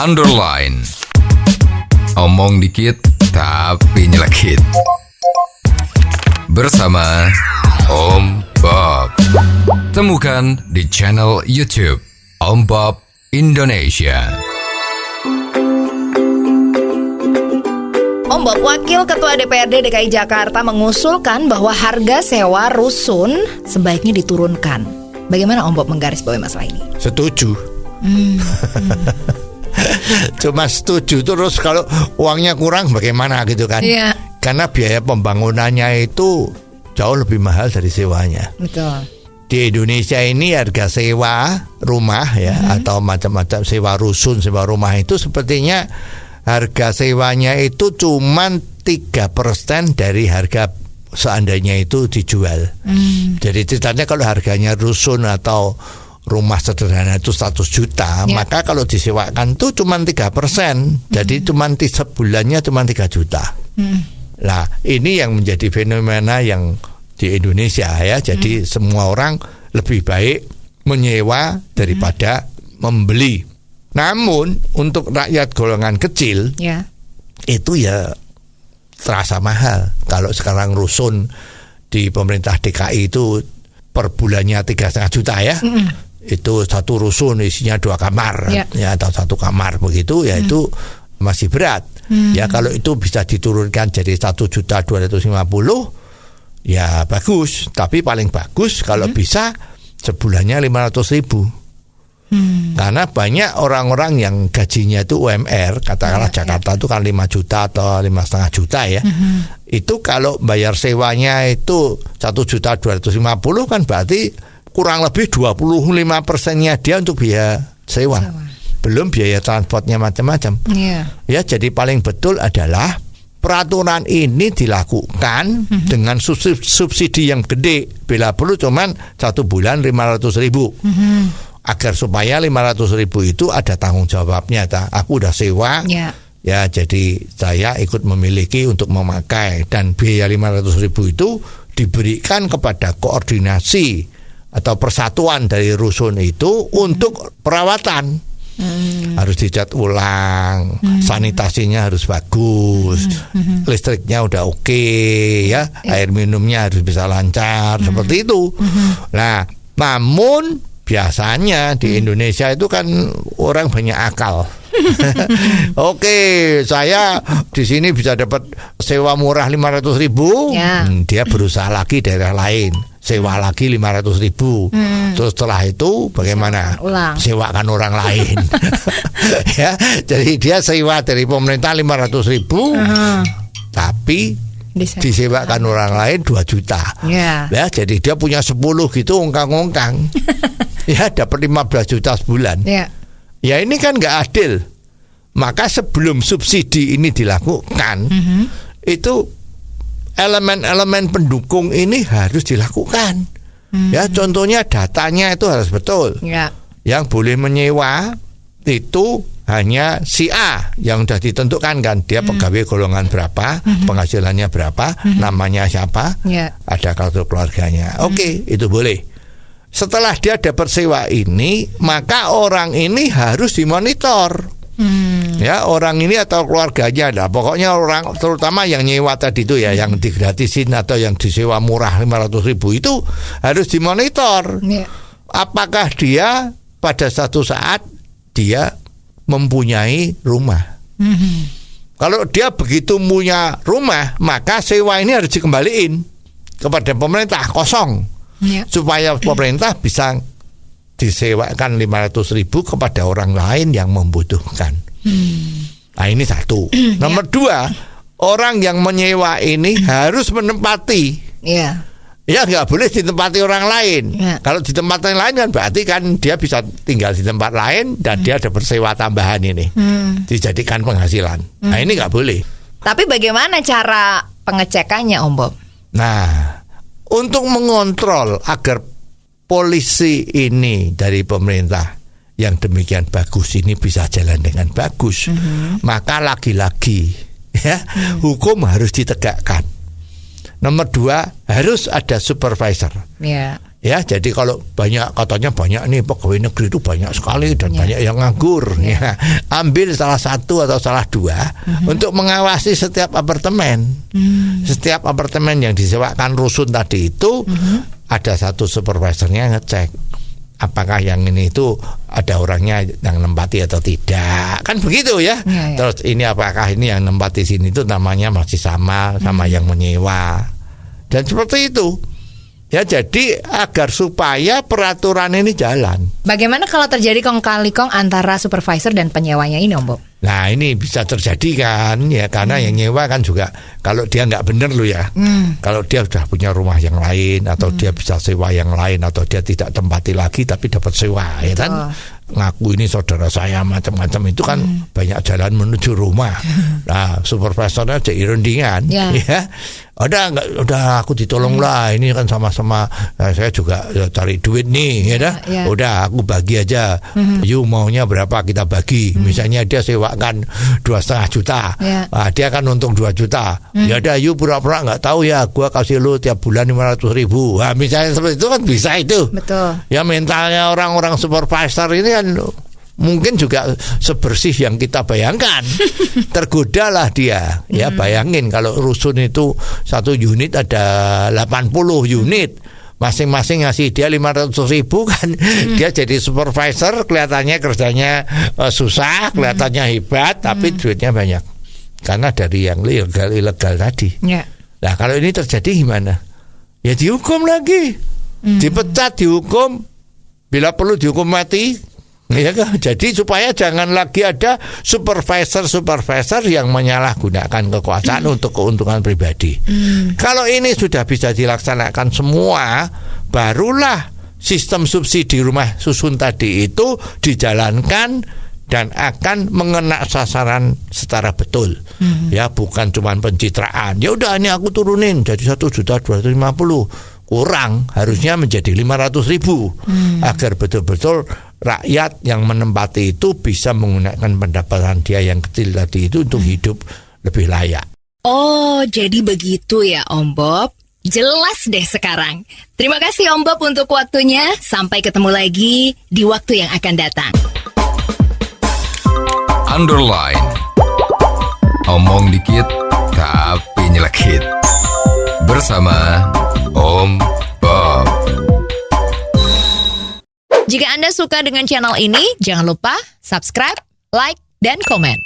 underline. Omong dikit tapi nyelekit. Bersama Om Bob. Temukan di channel YouTube Om Bob Indonesia. Om Bob, Wakil Ketua DPRD DKI Jakarta mengusulkan bahwa harga sewa rusun sebaiknya diturunkan. Bagaimana Om Bob menggarisbawahi masalah ini? Setuju. Cuma setuju terus kalau uangnya kurang bagaimana gitu kan? Iya. Karena biaya pembangunannya itu jauh lebih mahal dari sewanya. Betul. Di Indonesia ini harga sewa rumah ya atau macam-macam sewa rusun, sewa rumah itu sepertinya harga sewanya itu cuma 3% dari harga seandainya itu dijual. Jadi ceritanya kalau harganya rusun atau rumah sederhana itu 100 juta, maka kalau disewakan itu cuma 3%. Jadi cuma sebulannya cuma 3 juta. Nah, ini yang menjadi fenomena yang di Indonesia ya. Jadi semua orang lebih baik menyewa daripada membeli. Namun untuk rakyat golongan kecil itu ya terasa mahal. Kalau sekarang rusun di pemerintah DKI itu per bulannya 3,5 juta ya. Itu satu rusun isinya 2 kamar ya atau 1 kamar begitu ya itu masih berat. Ya kalau itu bisa diturunkan jadi 1.250.000 ya bagus. Tapi paling bagus kalau bisa sebulannya 500.000. Karena banyak orang-orang yang gajinya itu UMR, katakanlah Jakarta itu kan 5 juta atau 5,5 juta ya. Itu kalau bayar sewanya itu 1.250.000 kan berarti kurang lebih 25%-nya dia untuk biaya sewa. Belum biaya transportnya macam-macam. Ya, jadi paling betul adalah peraturan ini dilakukan dengan subsidi yang gede. Bila perlu cuman 1 bulan 500.000. Agar supaya 500.000 itu ada tanggung jawabnya. Aku udah sewa, ya jadi saya ikut memiliki untuk memakai, dan biaya 500.000 itu diberikan kepada koordinasi atau persatuan dari rusun itu untuk perawatan. Harus dicat ulang, sanitasinya harus bagus, listriknya udah oke, ya, air minumnya harus bisa lancar, seperti itu. Nah, namun biasanya di Indonesia itu kan orang banyak akal. Oke, saya di sini bisa dapat sewa murah 500.000. Dia berusaha lagi daerah lain, sewa lagi 500.000. Terus setelah itu bagaimana? Sewakan orang lain. Ya, jadi dia sewa dari pemerintah 500.000, tapi disewakan orang lain 2 juta. Ya, jadi dia punya 10 gitu ongkang-ongkang. Ya, dapat 15 juta sebulan. Ya ini kan nggak adil. Maka sebelum subsidi ini dilakukan, itu elemen-elemen pendukung ini harus dilakukan. Ya, contohnya datanya itu harus betul. Yang boleh menyewa itu hanya si A yang sudah ditentukan kan, dia pegawai golongan berapa, penghasilannya berapa, namanya siapa, ada kartu keluarganya. Oke, itu boleh. Setelah dia dapat sewa ini, maka orang ini harus dimonitor. Ya, orang ini atau keluarganya, pokoknya orang terutama yang nyewa tadi itu ya, yang digratisin atau yang disewa murah 500.000 itu harus dimonitor. Apakah dia pada satu saat dia mempunyai rumah. Kalau dia begitu punya rumah, maka sewa ini harus dikembaliin kepada pemerintah kosong. Supaya pemerintah bisa disewakan 500.000 kepada orang lain yang membutuhkan. Nah, ini satu. Nomor 2, orang yang menyewa ini harus menempati. Ya, nggak boleh ditempati orang lain. Kalau ditempati orang lain kan berarti kan dia bisa tinggal di tempat lain dan dia dapat sewa tambahan ini, dijadikan penghasilan. Nah, ini nggak boleh. Tapi bagaimana cara pengecekannya, Om Bob? Nah, untuk mengontrol agar polisi ini dari pemerintah yang demikian bagus ini bisa jalan dengan bagus, maka lagi-lagi ya hukum harus ditegakkan. Nomor 2, harus ada supervisor Ya, jadi kalau katanya banyak nih pegawai negeri itu banyak sekali dan banyak yang nganggur. Ya, ambil salah satu atau salah dua untuk mengawasi setiap apartemen. Setiap apartemen yang disewakan rusun tadi itu ada satu supervisornya ngecek apakah yang ini itu ada orangnya yang nempati atau tidak, kan begitu ya. Terus ini apakah ini yang nempati sini itu namanya masih sama yang menyewa, dan seperti itu. Ya, jadi agar supaya peraturan ini jalan. Bagaimana kalau terjadi kong-kali-kong antara supervisor dan penyewanya ini, Om Bob? Nah, ini bisa terjadi kan ya, karena yang nyewa kan juga kalau dia nggak bener loh ya. Kalau dia sudah punya rumah yang lain atau dia bisa sewa yang lain atau dia tidak tempati lagi tapi dapat sewa, ya kan. Ngaku ini saudara saya macam-macam itu kan banyak jalan menuju rumah. Nah, supervisornya aja irundingan ya. Udah aku ditolong lah, ini kan sama-sama saya juga cari duit nih, ya dah. Udah aku bagi aja. You maunya berapa kita bagi. Misalnya dia sewakan 2,5 juta. Nah, dia kan untung 2 juta. Ya udah, you pura-pura nggak tahu ya, gua kasih lu tiap bulan 500.000. Nah, misalnya seperti itu kan bisa itu. Betul. Ya, mentalnya orang-orang supervisor ini kan mungkin juga sebersih yang kita bayangkan. Tergodalah dia. Ya, bayangin kalau rusun itu satu unit ada 80 unit. Masing-masing ngasih dia 500.000 kan. Dia jadi supervisor, kelihatannya kerjanya susah, kelihatannya hebat, tapi duitnya banyak. Karena dari yang ilegal tadi. Nah, kalau ini terjadi gimana? Ya dihukum lagi. Dipecat, dihukum. Bila perlu dihukum mati. Ya, jadi supaya jangan lagi ada supervisor yang menyalahgunakan kekuasaan untuk keuntungan pribadi. Kalau ini sudah bisa dilaksanakan semua, barulah sistem subsidi rumah susun tadi itu dijalankan dan akan mengena sasaran secara betul. Ya, bukan cuma pencitraan. Ya udah, ini aku turunin jadi 1.250.000. Kurang, harusnya menjadi 500.000 agar betul-betul rakyat yang menempati itu bisa menggunakan pendapatan dia yang kecil tadi itu untuk hidup lebih layak. Oh, jadi begitu ya, Om Bob. Jelas deh sekarang. Terima kasih Om Bob untuk waktunya. Sampai ketemu lagi di waktu yang akan datang. Underline. Omong dikit tapi nyelekit. Bersama Om Bob. Jika Anda suka dengan channel ini, jangan lupa subscribe, like, dan komen.